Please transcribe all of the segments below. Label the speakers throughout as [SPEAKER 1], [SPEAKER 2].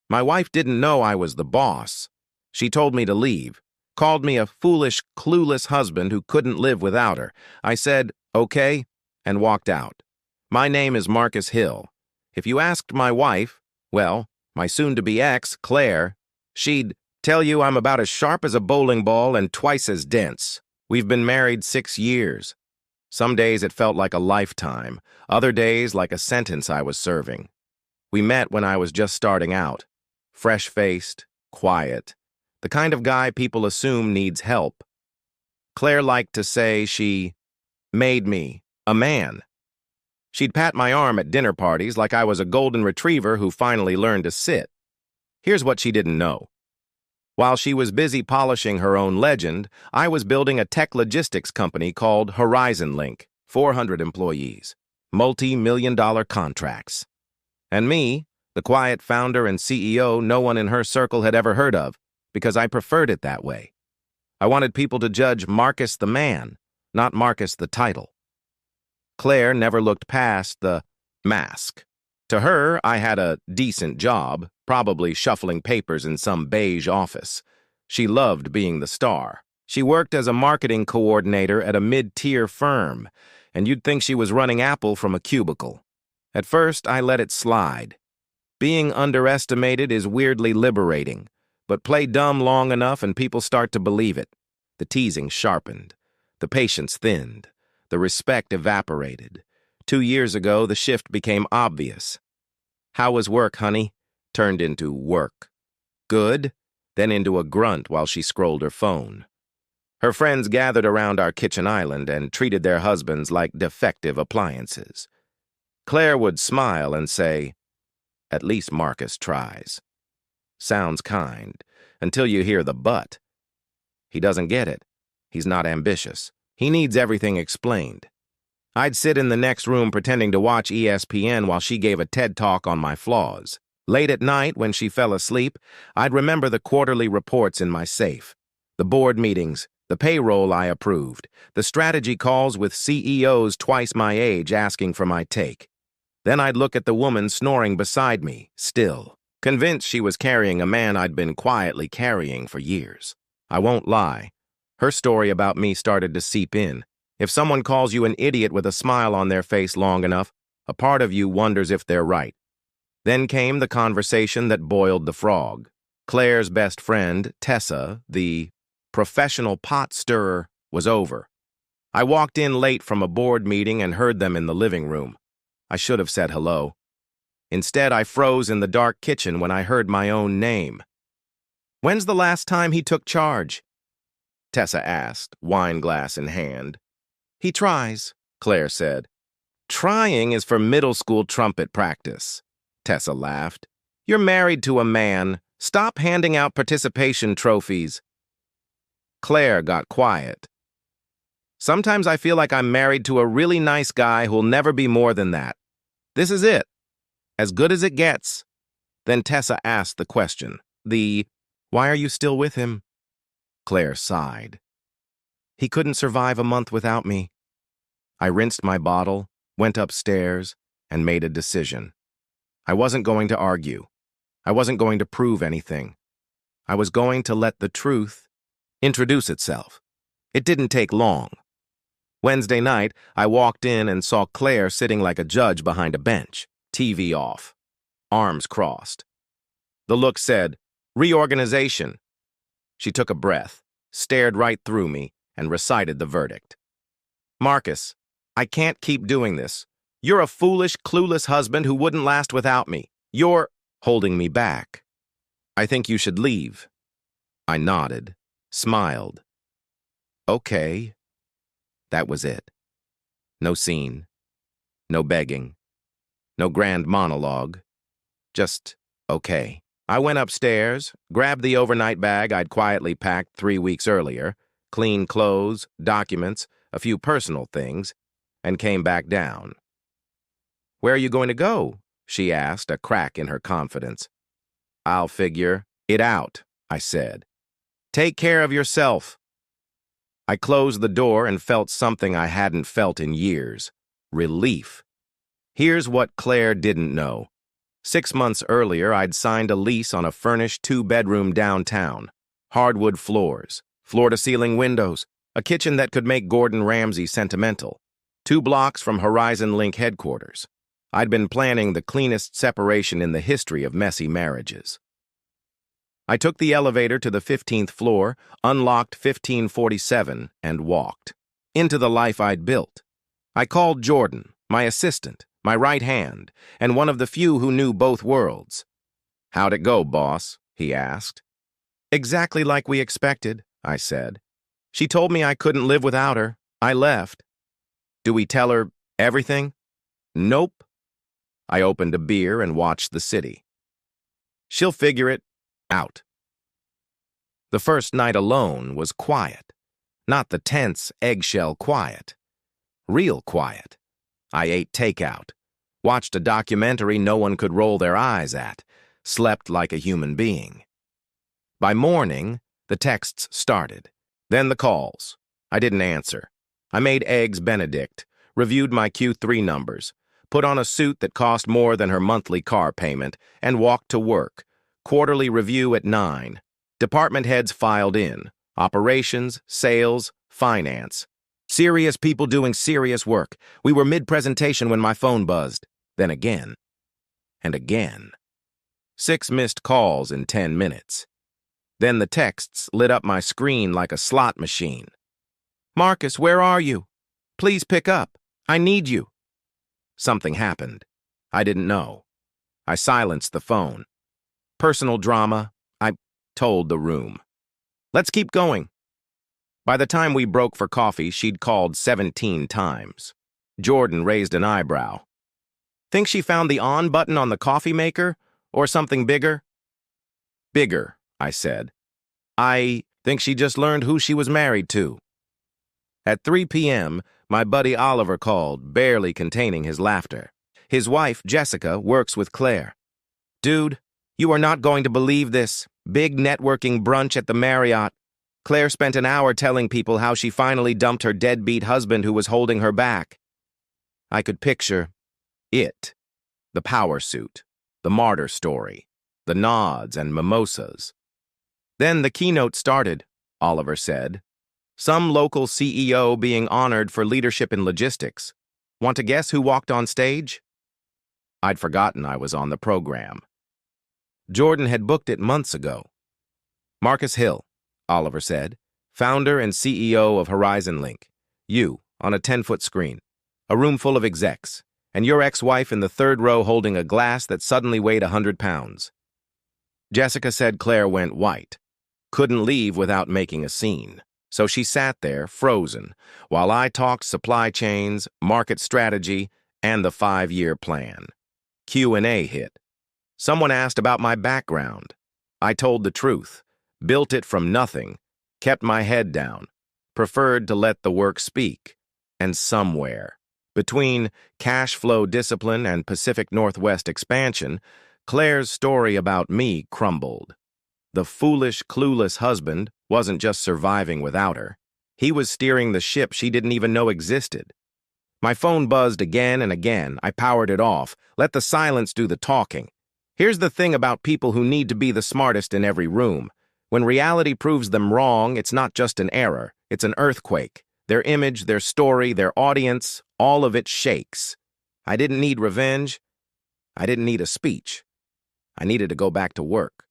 [SPEAKER 1] My wife didn't know I was the boss. She told me to leave, called me a foolish, clueless husband who couldn't live without her. I said, okay, and walked out. My name is Marcus Hill. If you asked my wife, well, my soon-to-be ex, Claire, she'd tell you I'm about as sharp as a bowling ball and twice as dense. We've been married 6 years. Some days it felt like a lifetime, other days like a sentence I was serving. We met when I was just starting out, fresh-faced, quiet, the kind of guy people assume needs help. Claire liked to say she made me a man. She'd pat my arm at dinner parties like I was a golden retriever who finally learned to sit. Here's what she didn't know. While she was busy polishing her own legend, I was building a tech logistics company called Horizon Link, 400 employees, multi-million-dollar contracts. And me, the quiet founder and CEO no one in her circle had ever heard of, because I preferred it that way. I wanted people to judge Marcus the man, not Marcus the title. Claire never looked past the mask. To her, I had a decent job, probably shuffling papers in some beige office. She loved being the star. She worked as a marketing coordinator at a mid-tier firm, and you'd think she was running Apple from a cubicle. At first, I let it slide. Being underestimated is weirdly liberating, but play dumb long enough and people start to believe it. The teasing sharpened. The patience thinned. The respect evaporated. 2 years ago, the shift became obvious. How was work, honey? Turned into work. Good? Then into a grunt while she scrolled her phone. Her friends gathered around our kitchen island and treated their husbands like defective appliances. Claire would smile and say, "At least Marcus tries." Sounds kind, until you hear the but. He doesn't get it. He's not ambitious. He needs everything explained. I'd sit in the next room pretending to watch ESPN while she gave a TED Talk on my flaws. Late at night, when she fell asleep, I'd remember the quarterly reports in my safe, the board meetings, the payroll I approved, the strategy calls with CEOs twice my age asking for my take. Then I'd look at the woman snoring beside me, still, convinced she was carrying a man I'd been quietly carrying for years. I won't lie. Her story about me started to seep in. If someone calls you an idiot with a smile on their face long enough, a part of you wonders if they're right. Then came the conversation that boiled the frog. Claire's best friend, Tessa, the professional pot stirrer, was over. I walked in late from a board meeting and heard them in the living room. I should have said hello. Instead, I froze in the dark kitchen when I heard my own name. "When's the last time he took charge?" Tessa asked, wine glass in hand. "He tries," Claire said. "Trying is for middle school trumpet practice," Tessa laughed. "You're married to a man. Stop handing out participation trophies." Claire got quiet. "Sometimes I feel like I'm married to a really nice guy who'll never be more than that. This is it. As good as it gets." Then Tessa asked the question. Why are you still with him?" Claire sighed. "He couldn't survive a month without me." I rinsed my bottle, went upstairs, and made a decision. I wasn't going to argue. I wasn't going to prove anything. I was going to let the truth introduce itself. It didn't take long. Wednesday night, I walked in and saw Claire sitting like a judge behind a bench, TV off, arms crossed. The look said, "Reorganization." She took a breath, stared right through me, and recited the verdict. "Marcus, I can't keep doing this. You're a foolish, clueless husband who wouldn't last without me. You're holding me back. I think you should leave." I nodded, smiled. Okay. That was it. No scene. No begging. No grand monologue. Just okay. I went upstairs, grabbed the overnight bag I'd quietly packed 3 weeks earlier, clean clothes, documents, a few personal things, and came back down. "Where are you going to go?" she asked, a crack in her confidence. "I'll figure it out," I said. "Take care of yourself." I closed the door and felt something I hadn't felt in years. Relief. Here's what Claire didn't know. 6 months earlier, I'd signed a lease on a furnished 2-bedroom downtown. Hardwood floors, floor-to-ceiling windows, a kitchen that could make Gordon Ramsay sentimental. 2 blocks from Horizon Link headquarters. I'd been planning the cleanest separation in the history of messy marriages. I took the elevator to the 15th floor, unlocked 1547, and walked. Into the life I'd built. I called Jordan, my assistant, my right hand, and one of the few who knew both worlds. "How'd it go, boss?" he asked. "Exactly like we expected," I said. "She told me I couldn't live without her. I left." "Do we tell her everything?" "Nope." I opened a beer and watched the city. "She'll figure it out." The first night alone was quiet. Not the tense, eggshell quiet. Real quiet. I ate takeout, watched a documentary no one could roll their eyes at, slept like a human being. By morning, the texts started. Then the calls. I didn't answer. I made eggs Benedict, reviewed my Q3 numbers, put on a suit that cost more than her monthly car payment, and walked to work. Quarterly review at 9. Department heads filed in. Operations, sales, finance. Serious people doing serious work. We were mid-presentation when my phone buzzed. Then again. And again. 6 missed calls in 10 minutes. Then the texts lit up my screen like a slot machine. "Marcus, where are you? Please pick up. I need you." Something happened. I didn't know. I silenced the phone. Personal drama. I told the room. "Let's keep going." By the time we broke for coffee, she'd called 17 times. Jordan raised an eyebrow. "Think she found the on button on the coffee maker? Or something bigger?" "Bigger," I said. "I think she just learned who she was married to." At 3 p.m., my buddy Oliver called, barely containing his laughter. His wife, Jessica, works with Claire. "Dude, you are not going to believe this. Big networking brunch at the Marriott. Claire spent an hour telling people how she finally dumped her deadbeat husband who was holding her back." I could picture it. The power suit, the martyr story, the nods and mimosas. "Then the keynote started," Oliver said. "Some local CEO being honored for leadership in logistics. Want to guess who walked on stage?" I'd forgotten I was on the program. Jordan had booked it months ago. "Marcus Hill," Oliver said, "founder and CEO of Horizon Link. You, on a 10-foot screen. A room full of execs. And your ex-wife in the 3rd row holding a glass that suddenly weighed 100 pounds. Jessica said Claire went white. Couldn't leave without making a scene. So she sat there, frozen, while I talked supply chains, market strategy, and the 5-year plan. Q&A hit. Someone asked about my background. I told the truth. Built it from nothing. Kept my head down. Preferred to let the work speak. And somewhere, between cash flow discipline and Pacific Northwest expansion, Claire's story about me crumbled. The foolish, clueless husband wasn't just surviving without her. He was steering the ship she didn't even know existed. My phone buzzed again and again. I powered it off, let the silence do the talking. Here's the thing about people who need to be the smartest in every room. When reality proves them wrong, it's not just an error, it's an earthquake. Their image, their story, their audience, all of it shakes. I didn't need revenge. I didn't need a speech. I needed to go back to work.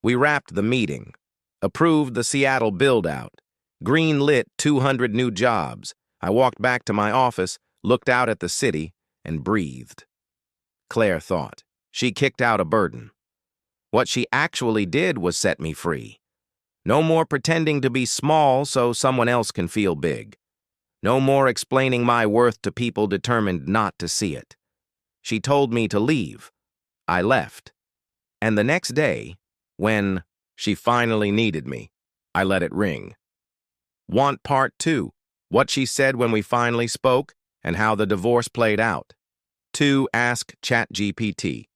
[SPEAKER 1] We wrapped the meeting, approved the Seattle build-out, green-lit 200 new jobs. I walked back to my office, looked out at the city, and breathed. Claire thought. She kicked out a burden. What she actually did was set me free. No more pretending to be small so someone else can feel big. No more explaining my worth to people determined not to see it. She told me to leave. I left. And the next day, when she finally needed me, I let it ring. Want part 2? What she said when we finally spoke and how the divorce played out. 2. Ask ChatGPT.